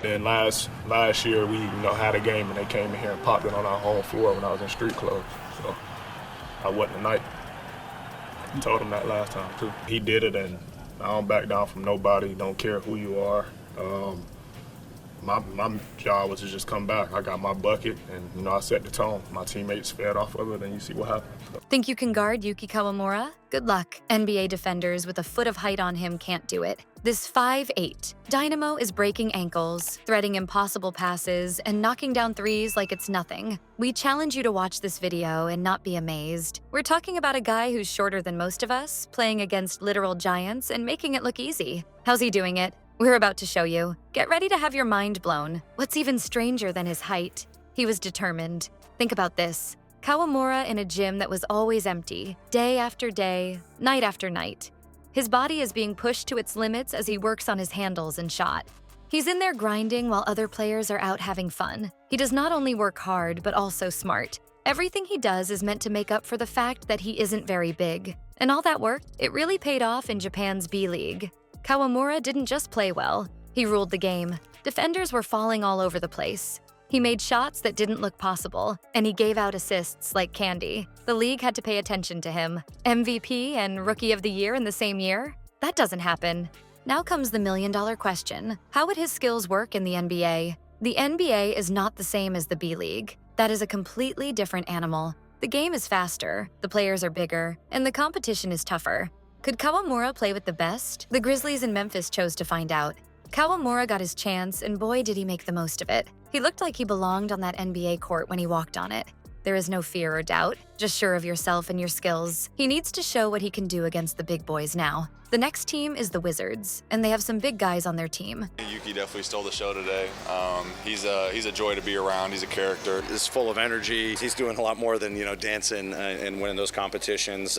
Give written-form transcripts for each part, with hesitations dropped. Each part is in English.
And last year we had a game and they came in here and popped it on our home floor when I was in street clothes. So I wasn't the night. I told him that last time too. He did it, and I don't back down from nobody. Don't care who you are. My job was to just come back. I got my bucket, and I set the tone. My teammates fed off of it, and you see what happened. Think you can guard Yuki Kawamura? Good luck. NBA defenders with a foot of height on him can't do it. This 5'8" dynamo is breaking ankles, threading impossible passes, and knocking down threes like it's nothing. We challenge you to watch this video and not be amazed. We're talking about a guy who's shorter than most of us, playing against literal giants and making it look easy. How's he doing it? We're about to show you. Get ready to have your mind blown. What's even stranger than his height? He was determined. Think about this. Kawamura in a gym that was always empty, day after day, night after night. His body is being pushed to its limits as he works on his handles and shot. He's in there grinding while other players are out having fun. He does not only work hard, but also smart. Everything he does is meant to make up for the fact that he isn't very big. And all that work, it really paid off in Japan's B-League. Kawamura didn't just play well, he ruled the game. Defenders were falling all over the place. He made shots that didn't look possible, and he gave out assists like candy. The league had to pay attention to him. MVP and Rookie of the Year in the same year? That doesn't happen. Now comes the million-dollar question. How would his skills work in the NBA? The NBA is not the same as the B-League. That is a completely different animal. The game is faster, the players are bigger, and the competition is tougher. Could Kawamura play with the best? The Grizzlies in Memphis chose to find out. Kawamura got his chance, and boy did he make the most of it. He looked like he belonged on that NBA court when he walked on it. There is no fear or doubt, just sure of yourself and your skills. He needs to show what he can do against the big boys now. The next team is the Wizards, and they have some big guys on their team. Yuki definitely stole the show today. He's a joy to be around. He's a character. He's full of energy. He's doing a lot more than dancing and winning those competitions.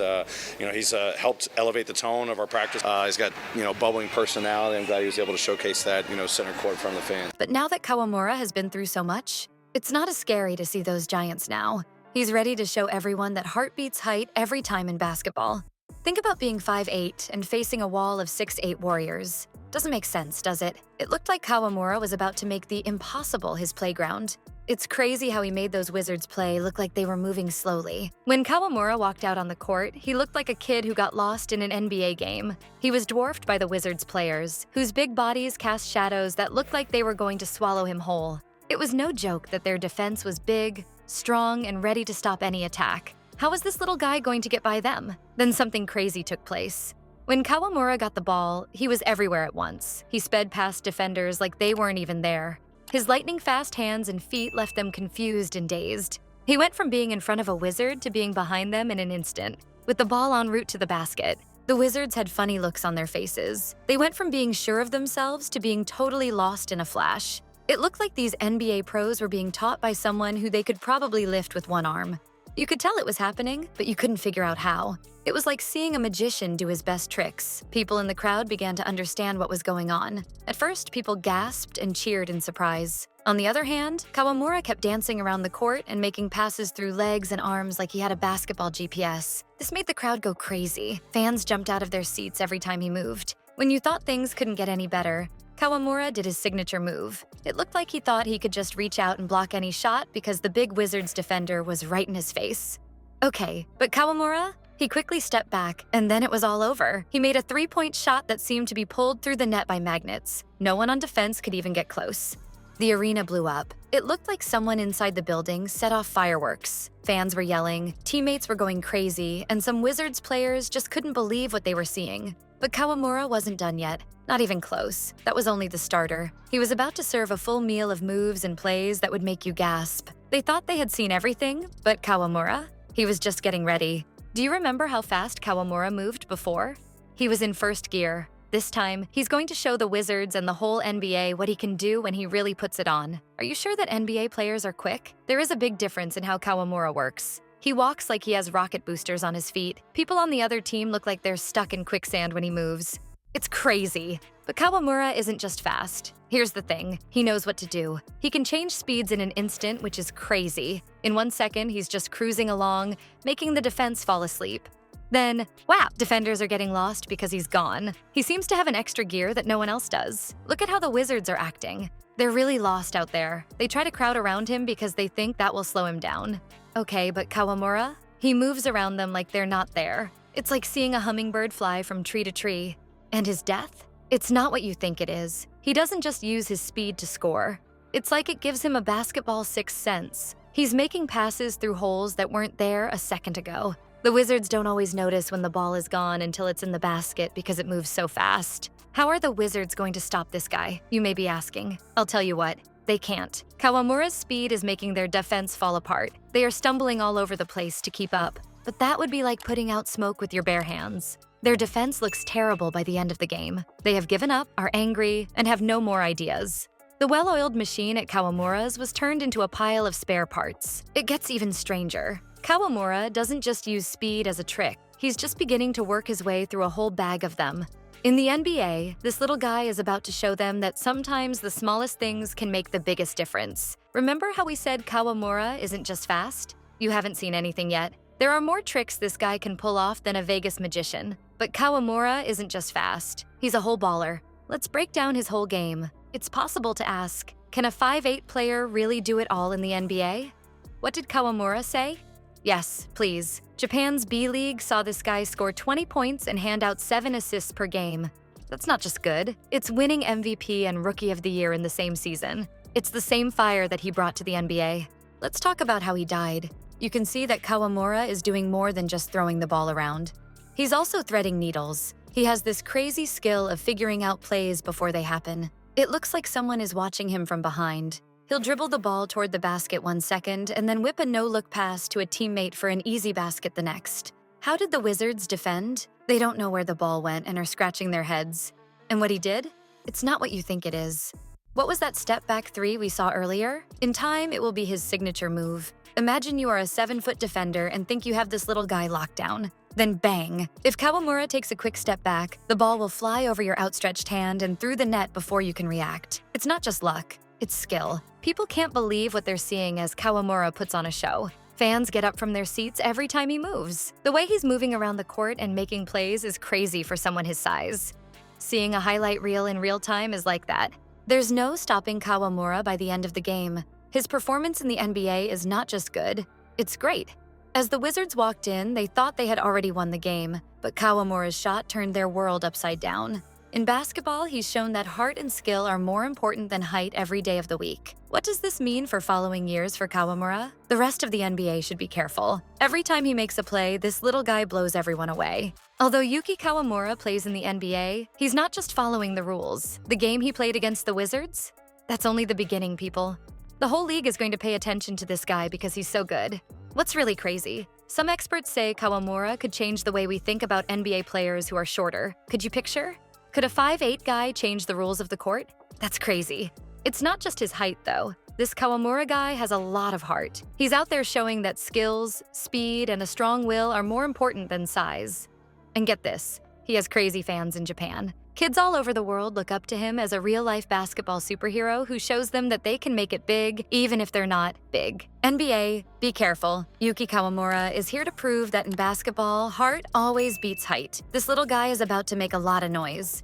He's helped elevate the tone of our practice. He's got bubbling personality. I'm glad he was able to showcase that center court in front of the fans. But now that Kawamura has been through so much, it's not as scary to see those giants now. He's ready to show everyone that heart beats height every time in basketball. Think about being 5'8" and facing a wall of 6'8" warriors. Doesn't make sense, does it? It looked like Kawamura was about to make the impossible his playground. It's crazy how he made those Wizards play look like they were moving slowly. When Kawamura walked out on the court, he looked like a kid who got lost in an NBA game. He was dwarfed by the Wizards players, whose big bodies cast shadows that looked like they were going to swallow him whole. It was no joke that their defense was big, strong, and ready to stop any attack. How was this little guy going to get by them? Then something crazy took place. When Kawamura got the ball, he was everywhere at once. He sped past defenders like they weren't even there. His lightning-fast hands and feet left them confused and dazed. He went from being in front of a Wizard to being behind them in an instant, with the ball en route to the basket. The Wizards had funny looks on their faces. They went from being sure of themselves to being totally lost in a flash. It looked like these NBA pros were being taught by someone who they could probably lift with one arm. You could tell it was happening, but you couldn't figure out how. It was like seeing a magician do his best tricks. People in the crowd began to understand what was going on. At first, people gasped and cheered in surprise. On the other hand, Kawamura kept dancing around the court and making passes through legs and arms like he had a basketball GPS. This made the crowd go crazy. Fans jumped out of their seats every time he moved. When you thought things couldn't get any better, Kawamura did his signature move. It looked like he thought he could just reach out and block any shot because the big Wizards defender was right in his face. Okay, but Kawamura? He quickly stepped back, and then it was all over. He made a three-point shot that seemed to be pulled through the net by magnets. No one on defense could even get close. The arena blew up. It looked like someone inside the building set off fireworks. Fans were yelling, teammates were going crazy, and some Wizards players just couldn't believe what they were seeing. But Kawamura wasn't done yet. Not even close. That was only the starter. He was about to serve a full meal of moves and plays that would make you gasp. They thought they had seen everything, but Kawamura? He was just getting ready. Do you remember how fast Kawamura moved before? He was in first gear. This time, he's going to show the Wizards and the whole NBA what he can do when he really puts it on. Are you sure that NBA players are quick? There is a big difference in how Kawamura works. He walks like he has rocket boosters on his feet. People on the other team look like they're stuck in quicksand when he moves. It's crazy. But Kawamura isn't just fast. Here's the thing, he knows what to do. He can change speeds in an instant, which is crazy. In 1 second, he's just cruising along, making the defense fall asleep. Then, whap, defenders are getting lost because he's gone. He seems to have an extra gear that no one else does. Look at how the Wizards are acting. They're really lost out there. They try to crowd around him because they think that will slow him down. Okay, but Kawamura? He moves around them like they're not there. It's like seeing a hummingbird fly from tree to tree. And his death? It's not what you think it is. He doesn't just use his speed to score. It's like it gives him a basketball sixth sense. He's making passes through holes that weren't there a second ago. The Wizards don't always notice when the ball is gone until it's in the basket because it moves so fast. How are the Wizards going to stop this guy, you may be asking? I'll tell you what, they can't. Kawamura's speed is making their defense fall apart. They are stumbling all over the place to keep up. But that would be like putting out smoke with your bare hands. Their defense looks terrible by the end of the game. They have given up, are angry, and have no more ideas. The well-oiled machine at Kawamura's was turned into a pile of spare parts. It gets even stranger. Kawamura doesn't just use speed as a trick. He's just beginning to work his way through a whole bag of them. In the NBA, this little guy is about to show them that sometimes the smallest things can make the biggest difference. Remember how we said Kawamura isn't just fast? You haven't seen anything yet. There are more tricks this guy can pull off than a Vegas magician. But Kawamura isn't just fast. He's a whole baller. Let's break down his whole game. It's possible to ask, can a 5'8" player really do it all in the NBA? What did Kawamura say? Yes, please. Japan's B-League saw this guy score 20 points and hand out 7 assists per game. That's not just good. It's winning MVP and Rookie of the Year in the same season. It's the same fire that he brought to the NBA. Let's talk about how he died. You can see that Kawamura is doing more than just throwing the ball around. He's also threading needles. He has this crazy skill of figuring out plays before they happen. It looks like someone is watching him from behind. He'll dribble the ball toward the basket 1 second and then whip a no-look pass to a teammate for an easy basket the next. How did the Wizards defend? They don't know where the ball went and are scratching their heads. And what he did? It's not what you think it is. What was that step-back 3 we saw earlier? In time, it will be his signature move. Imagine you are a 7-foot defender and think you have this little guy locked down. Then bang! If Kawamura takes a quick step back, the ball will fly over your outstretched hand and through the net before you can react. It's not just luck, it's skill. People can't believe what they're seeing as Kawamura puts on a show. Fans get up from their seats every time he moves. The way he's moving around the court and making plays is crazy for someone his size. Seeing a highlight reel in real time is like that. There's no stopping Kawamura by the end of the game. His performance in the NBA is not just good, it's great. As the Wizards walked in, they thought they had already won the game, but Kawamura's shot turned their world upside down. In basketball, he's shown that heart and skill are more important than height every day of the week. What does this mean for following years for Kawamura? The rest of the NBA should be careful. Every time he makes a play, this little guy blows everyone away. Although Yuki Kawamura plays in the NBA, he's not just following the rules. The game he played against the Wizards? That's only the beginning, people. The whole league is going to pay attention to this guy because he's so good. What's really crazy? Some experts say Kawamura could change the way we think about NBA players who are shorter. Could you picture? Could a 5'8" guy change the rules of the court? That's crazy. It's not just his height, though. This Kawamura guy has a lot of heart. He's out there showing that skills, speed, and a strong will are more important than size. And get this, he has crazy fans in Japan. Kids all over the world look up to him as a real-life basketball superhero who shows them that they can make it big, even if they're not big. NBA, be careful. Yuki Kawamura is here to prove that in basketball, heart always beats height. This little guy is about to make a lot of noise.